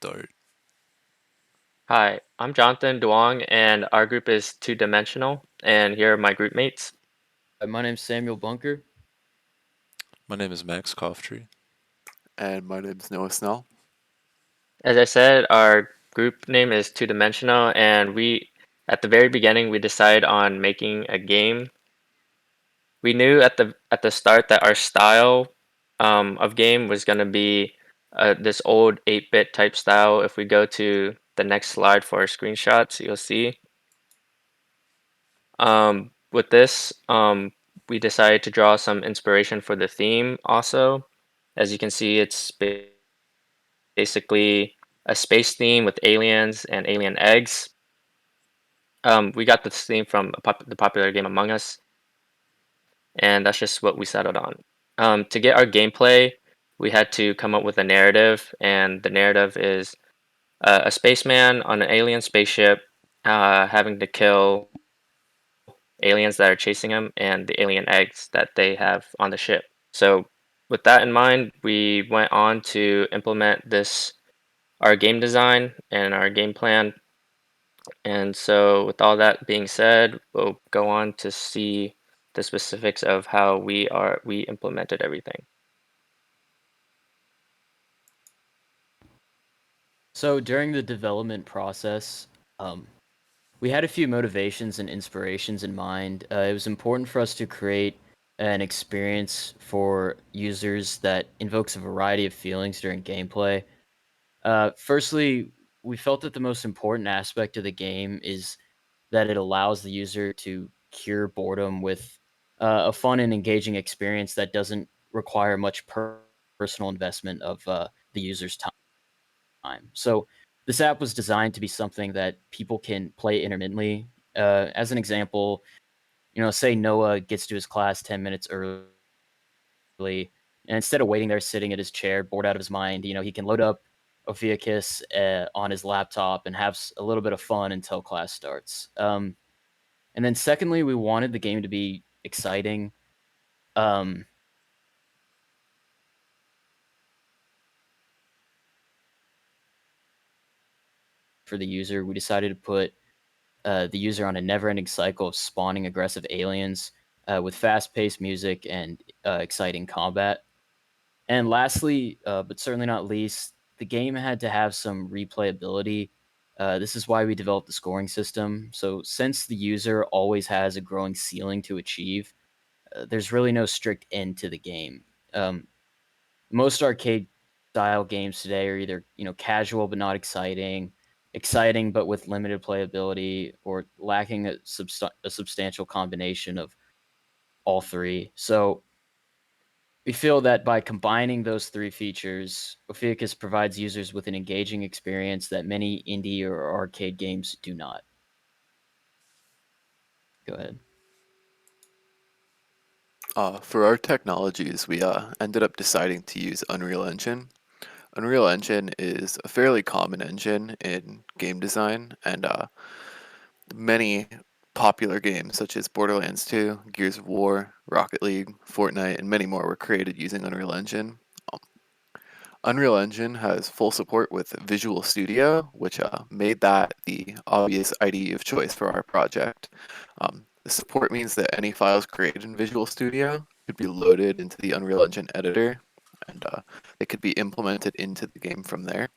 Start. Hi, I'm Jonathan Duong, and our group is two-dimensional, and here are my group mates. My name's Samuel Bunker. My name is Max Coughtry. And my name's Noah Snell. As I said, our group name is two-dimensional, and at the very beginning, we decided on making a game. We knew at the start that our style of game was going to be this old 8-bit type style. If we go to the next slide for our screenshots, you'll see. With this, we decided to draw some inspiration for the theme also. As you can see, it's basically a space theme with aliens and alien eggs. We got this theme from the popular game Among Us, and that's just what we settled on. To get our gameplay, we had to come up with a narrative, and the narrative is a spaceman on an alien spaceship having to kill aliens that are chasing him and the alien eggs that they have on the ship. So, with that in mind, we went on to implement our game design and our game plan. And so, with all that being said, we'll go on to see the specifics of how we implemented everything. So during the development process, um, we had a few motivations and inspirations in mind. It was important for us to create an experience for users that invokes a variety of feelings during gameplay. Firstly, we felt that the most important aspect of the game is that it allows the user to cure boredom with a fun and engaging experience that doesn't require much personal investment of the user's time. So this app was designed to be something that people can play intermittently. As an example, say Noah gets to his class 10 minutes early, and instead of waiting there sitting at his chair, bored out of his mind, he can load up Ophiuchus on his laptop and have a little bit of fun until class starts. And then secondly, we wanted the game to be exciting. Um, for the user, we decided to put the user on a never-ending cycle of spawning aggressive aliens with fast-paced music and exciting combat. And lastly, but certainly not least, the game had to have some replayability. This is why we developed the scoring system. So since the user always has a growing ceiling to achieve, there's really no strict end to the game. Most arcade style games today are either casual but not exciting, exciting but with limited playability, or lacking a substantial combination of all three. So we feel that by combining those three features, Ophiuchus provides users with an engaging experience that many indie or arcade games do not. Go ahead. For our technologies, we ended up deciding to use Unreal Engine. Unreal Engine is a fairly common engine in game design, and many popular games such as Borderlands 2, Gears of War, Rocket League, Fortnite, and many more were created using Unreal Engine. Um, Unreal Engine has full support with Visual Studio, which made that the obvious IDE of choice for our project. The support means that any files created in Visual Studio could be loaded into the Unreal Engine editor, and they could be implemented into the game from there.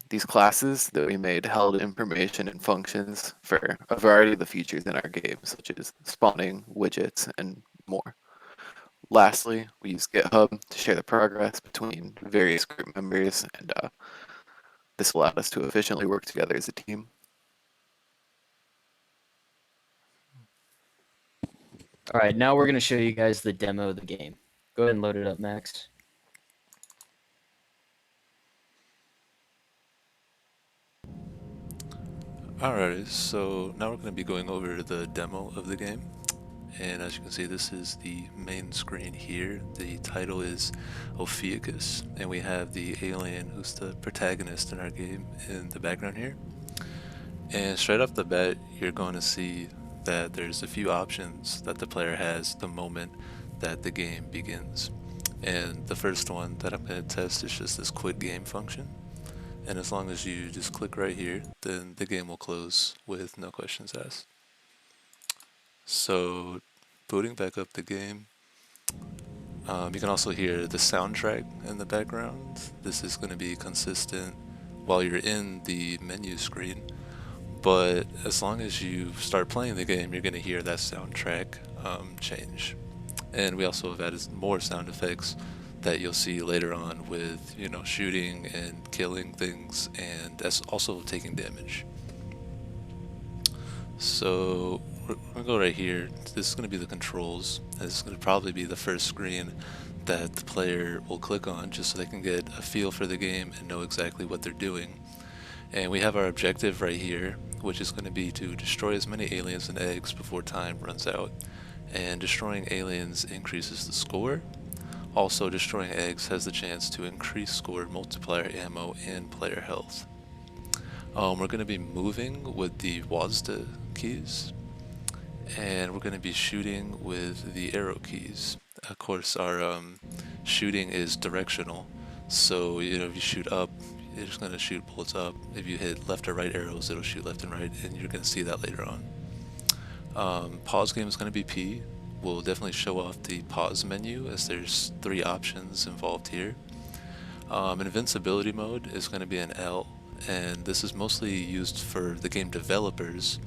These classes that we made held information and functions for a variety of the features in our game, such as spawning, widgets, and more. Lastly, we use GitHub to share the progress between various group members, and this allowed us to efficiently work together as a team. All right, now we're going to show you guys the demo of the game. Go ahead and load it up, Max. Alright, so now we're going to be going over the demo of the game. And as you can see, this is the main screen here. The title is Ophiuchus, and we have the alien who's the protagonist in our game in the background here. And straight off the bat, you're going to see that there's a few options that the player has the moment that the game begins. And the first one that I'm going to test is just this quit game function. And as long as you just click right here, then the game will close with no questions asked. So booting back up the game, you can also hear the soundtrack in the background. This is going to be consistent while you're in the menu screen, but as long as you start playing the game, you're going to hear that soundtrack change. And we also have added more sound effects that you'll see later on with, shooting and killing things, and that's also taking damage. So we're gonna go right here. This is gonna be the controls. This is gonna probably be the first screen that the player will click on just so they can get a feel for the game and know exactly what they're doing. And we have our objective right here, which is gonna be to destroy as many aliens and eggs before time runs out. And destroying aliens increases the score. Also, destroying eggs has the chance to increase score, multiplier ammo, and player health. We're going to be moving with the WASD keys, and we're going to be shooting with the arrow keys. Of course, our shooting is directional, so if you shoot up, it's going to shoot bullets up. If you hit left or right arrows, it'll shoot left and right, and you're going to see that later on. Pause game is going to be P. We'll definitely show off the pause menu as there's 3 options involved here. Invincibility mode is going to be an L, and this is mostly used for the game developers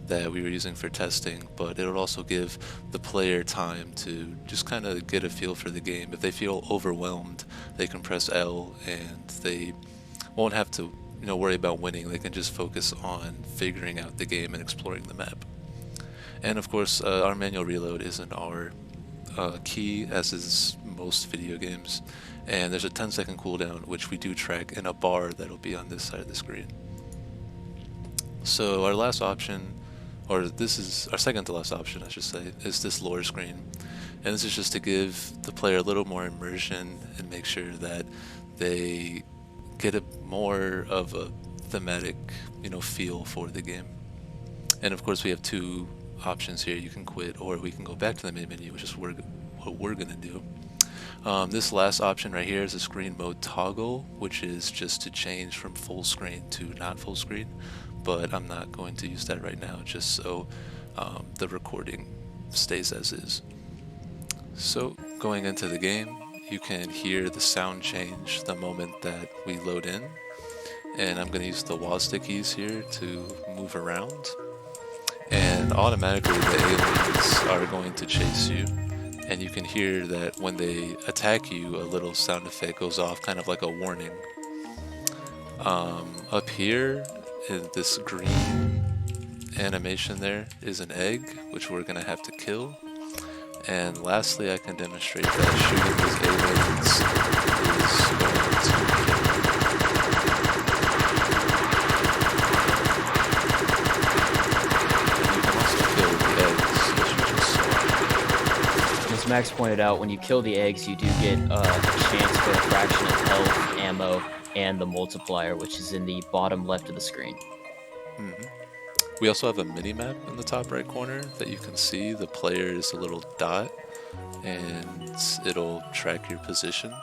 that we were using for testing, but it'll also give the player time to just kind of get a feel for the game. If they feel overwhelmed, they can press L and they won't have to worry about winning. They can just focus on figuring out the game and exploring the map. And of course, our manual reload isn't our key, as is most video games. And there's a 10-second cooldown, which we do track in a bar that'll be on this side of the screen. So our last option, or this is our second to last option, I should say, is this lore screen. And this is just to give the player a little more immersion and make sure that they get a more of a thematic, feel for the game. And of course, we have 2 options here. You can quit, or we can go back to the main menu, which is what we're gonna do. This last option right here is a screen mode toggle, which is just to change from full screen to not full screen, but I'm not going to use that right now, just so the recording stays as is. So going into the game, you can hear the sound change the moment that we load in, and I'm going to use the WASD keys here to move around. And automatically the aliens are going to chase you, and you can hear that when they attack you, a little sound effect goes off, kind of like a warning. Up here in this green animation there is an egg, which we're going to have to kill. And lastly, I can demonstrate that shooting these aliens is going to kill. As Max pointed out, when you kill the eggs, you do get a chance for a fraction of health, ammo, and the multiplier, which is in the bottom left of the screen. We also have a mini-map in the top right corner that you can see. The player is a little dot, and it'll track your position.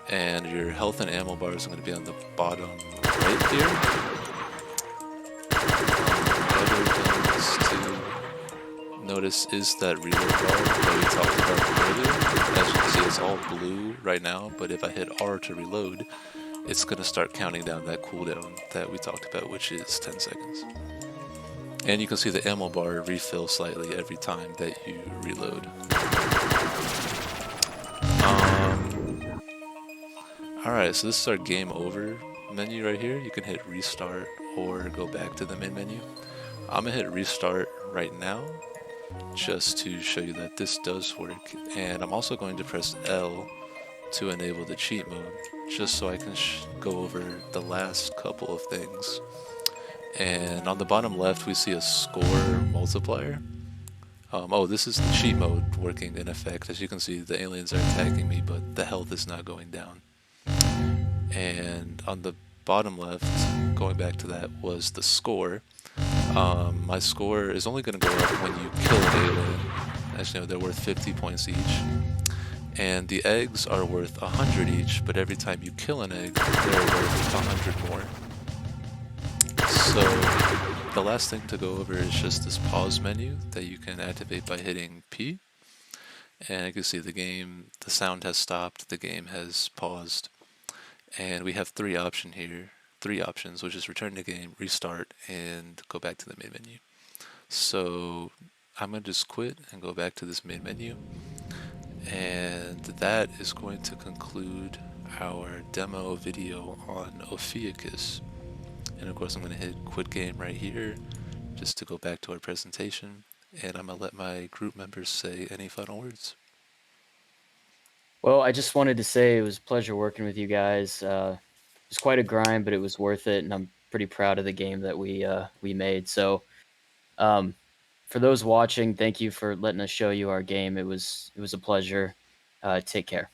And your health and ammo bars are going to be on the bottom right here. Other things to notice is that reload bar that we talked about earlier. As you can see, it's all blue right now, but if I hit R to reload, it's going to start counting down that cooldown that we talked about, which is 10 seconds. And you can see the ammo bar refill slightly every time that you reload. Alright, so this is our game over menu right here. You can hit restart or go back to the main menu. I'm going to hit restart right now just to show you that this does work. And I'm also going to press L to enable the cheat mode, just so I can go over the last couple of things. And on the bottom left, we see a score multiplier. Oh, this is the cheat mode working in effect. As you can see, the aliens are attacking me, but the health is not going down. And on the bottom left, going back to that, was the score. My score is only going to go up when you kill an alien. As you know, they're worth 50 points each. And the eggs are worth 100 each, but every time you kill an egg, they're worth the last thing to go over is just this pause menu that you can activate by hitting P. And you can see the sound has stopped, the game has paused. And we have three options, which is return the game, restart, and go back to the main menu. So I'm going to just quit and go back to this main menu. And that is going to conclude our demo video on Ophiuchus. And of course I'm going to hit quit game right here just to go back to our presentation. And I'm going to let my group members say any final words. Well, I just wanted to say it was a pleasure working with you guys. It was quite a grind, but it was worth it, and I'm pretty proud of the game that we made. So, for those watching, thank you for letting us show you our game. It was a pleasure. Take care.